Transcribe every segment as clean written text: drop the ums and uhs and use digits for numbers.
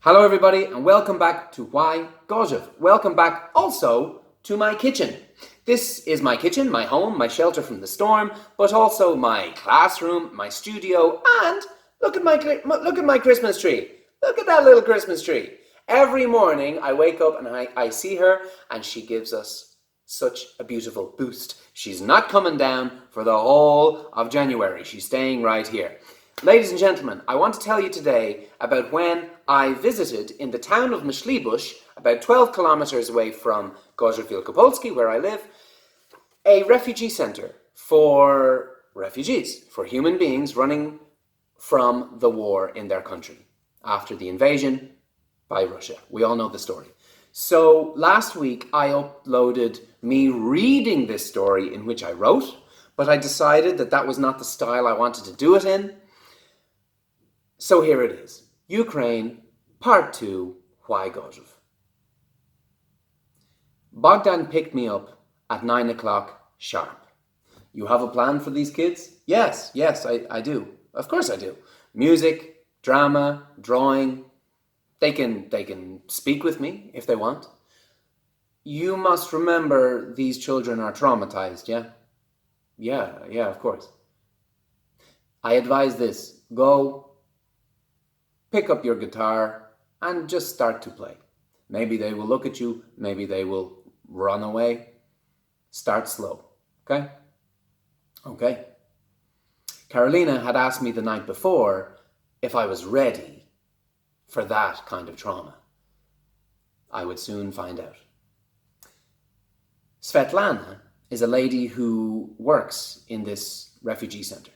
Hello everybody and welcome back to Why Gorzów. Welcome back also to my kitchen. This is my kitchen, my home, my shelter from the storm, but also my classroom, my studio, and look at my Christmas tree. Look at that little Christmas tree. Every morning I wake up and I see her and she gives us such a beautiful boost. She's not coming down for the whole of January. She's staying right here. Ladies and gentlemen, I want to tell you today about when I visited in the town of Myślibusz, about 12 kilometers away from Gorzów Wielkopolski, where I live, a refugee center for refugees, for human beings running from the war in their country after the invasion by Russia. We all know the story. So last week I uploaded me reading this story in which I wrote, but I decided that that was not the style I wanted to do it in. So here it is, Ukraine, Part 2, Why Gorzów. Bogdan picked me up at 9 o'clock sharp. You have a plan for these kids? Yes, I do. Of course I do. Music, drama, drawing. They can speak with me if they want. You must remember these children are traumatized, yeah? Yeah, of course. I advise this, go pick up your guitar and just start to play. Maybe they will look at you, maybe they will run away. Start slow, okay? Okay. Carolina had asked me the night before if I was ready for that kind of trauma. I would soon find out. Svetlana is a lady who works in this refugee center.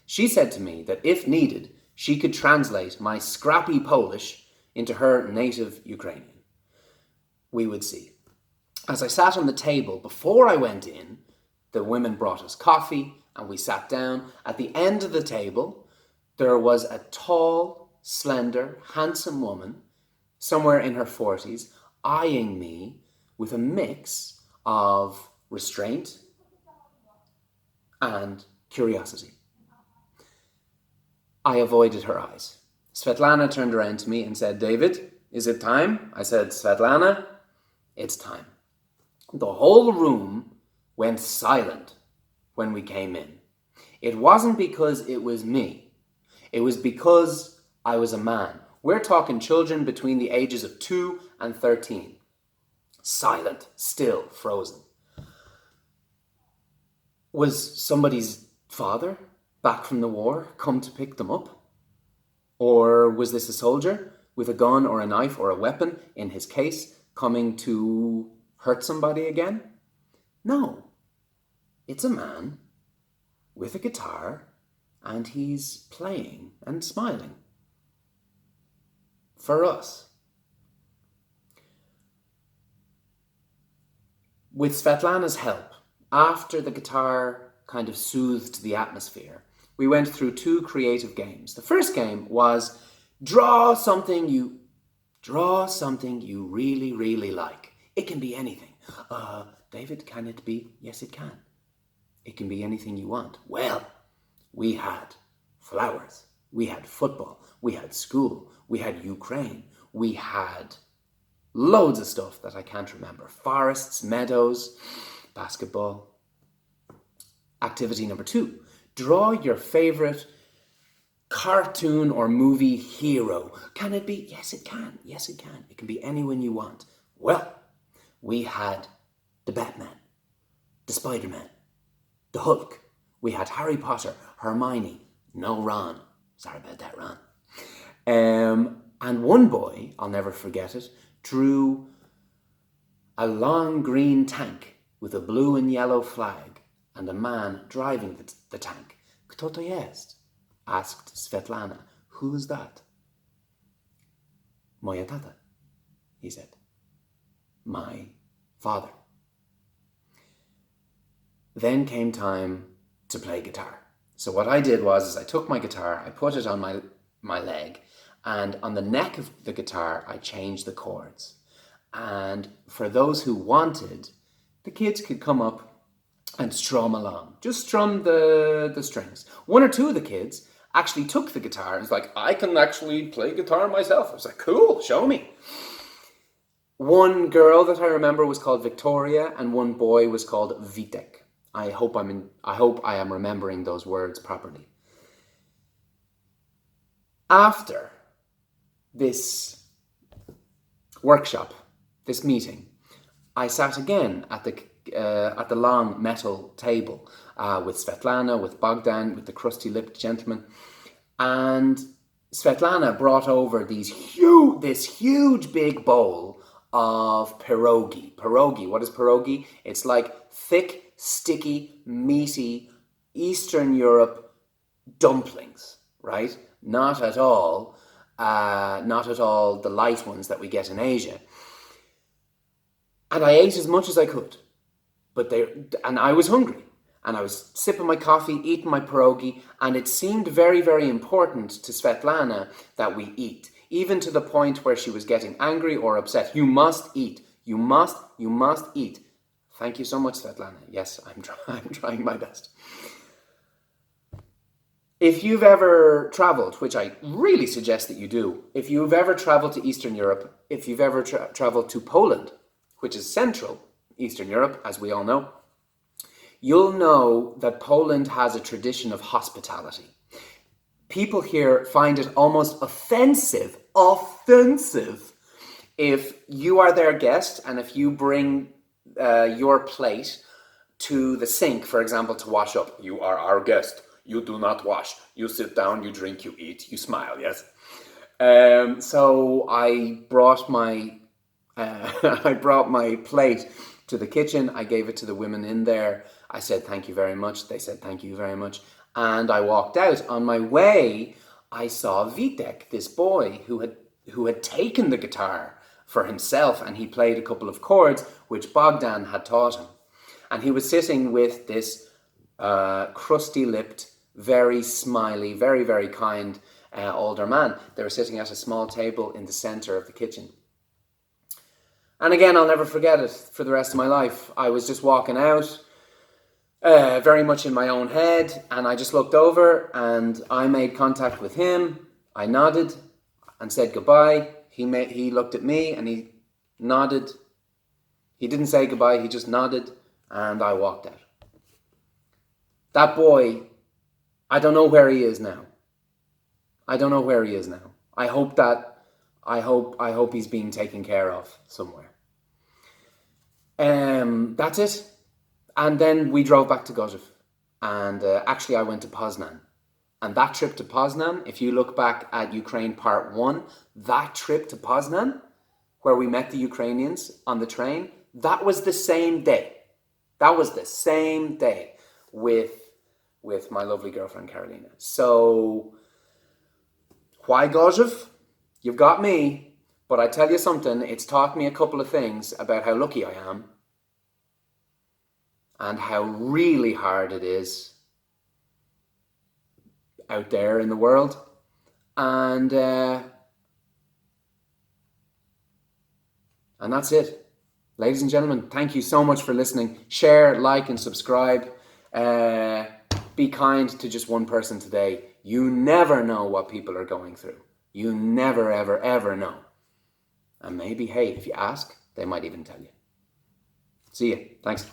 She said to me that if needed, she could translate my scrappy Polish into her native Ukrainian. We would see. As I sat on the table before I went in, the women brought us coffee and we sat down. At the end of the table, there was a tall, slender, handsome woman, somewhere in her 40s, eyeing me with a mix of restraint and curiosity. I avoided her eyes. Svetlana turned around to me and said, "David, is it time?" I said, "Svetlana, it's time." The whole room went silent when we came in. It wasn't because it was me. It was because I was a man. We're talking children between the ages of 2 and 13. Silent, still, frozen. Was somebody's father back from the war come to pick them up? Or was this a soldier with a gun or a knife or a weapon in his case coming to hurt somebody again? No, it's a man with a guitar and he's playing and smiling. For us. With Svetlana's help, after the guitar kind of soothed the atmosphere, we went through 2 creative games. The first game was draw something you really, really like. It can be anything. David, can it be? Yes, it can. It can be anything you want. Well, we had flowers. We had football. We had school. We had Ukraine. We had loads of stuff that I can't remember. Forests, meadows, basketball. Activity number 2. Draw your favorite cartoon or movie hero. Can it be? Yes, it can. Yes, it can. It can be anyone you want. Well, we had the Batman, the Spider-Man, the Hulk. We had Harry Potter, Hermione, no Ron. Sorry about that, Ron. And one boy, I'll never forget it, drew a long green tank with a blue and yellow flag and a man driving the tank. Kto to jest? Asked Svetlana. Who is that? Moja tata, he said. My father. Then came time to play guitar. So what I did was I took my guitar, I put it on my leg, and on the neck of the guitar, I changed the chords. And for those who wanted, the kids could come up and strum along. Just strum the strings. 1 or 2 of the kids actually took the guitar and was like, I can actually play guitar myself. I was like, cool, show me. One girl that I remember was called Victoria, and one boy was called Vitek. I hope I am remembering those words properly. After this workshop, this meeting, I sat again at the long metal table with Svetlana, with Bogdan, with the crusty-lipped gentleman, and Svetlana brought over this huge big bowl of pierogi. Pierogi, what is pierogi? It's like thick, sticky, meaty Eastern Europe dumplings, right? Not at all the light ones that we get in Asia. And I ate as much as I could, and I was hungry, and I was sipping my coffee, eating my pierogi, and it seemed very, very important to Svetlana that we eat, even to the point where she was getting angry or upset. You must eat. You must eat. Thank you so much, Svetlana. Yes, I'm trying my best. If you've ever traveled, which I really suggest that you do, if you've ever traveled to Eastern Europe, if you've ever traveled to Poland, which is Central Eastern Europe, as we all know, you'll know that Poland has a tradition of hospitality. People here find it almost offensive, if you are their guest and if you bring your plate to the sink, for example, to wash up. You are our guest. You do not wash. You sit down, you drink, you eat, you smile, yes? So I brought my plate to the kitchen. I gave it to the women in there. I said, thank you very much. They said, thank you very much. And I walked out. On my way, I saw Vitek, this boy who had taken the guitar for himself, and he played a couple of chords, which Bogdan had taught him. And he was sitting with this crusty-lipped, very smiley, very, very kind older man. They were sitting at a small table in the center of the kitchen. And again, I'll never forget it for the rest of my life. I was just walking out, very much in my own head, and I just looked over and I made contact with him. I nodded and said goodbye. He looked at me and he nodded. He didn't say goodbye, he just nodded, and I walked out. That boy, I don't know where he is now. I hope he's being taken care of somewhere. That's it. And then we drove back to Gorzów. And actually I went to Poznan. And that trip to Poznan, if you look back at Ukraine Part 1, that trip to Poznan, where we met the Ukrainians on the train, that was the same day. With my lovely girlfriend Carolina. So, why Gorzów? You've got me, but I tell you something, it's taught me a couple of things about how lucky I am and how really hard it is out there in the world. And that's it. Ladies and gentlemen, thank you so much for listening. Share, like, and subscribe. Be kind to just one person today. You never know what people are going through. You never, ever, ever know. And maybe, hey, if you ask, they might even tell you. See you. Thanks.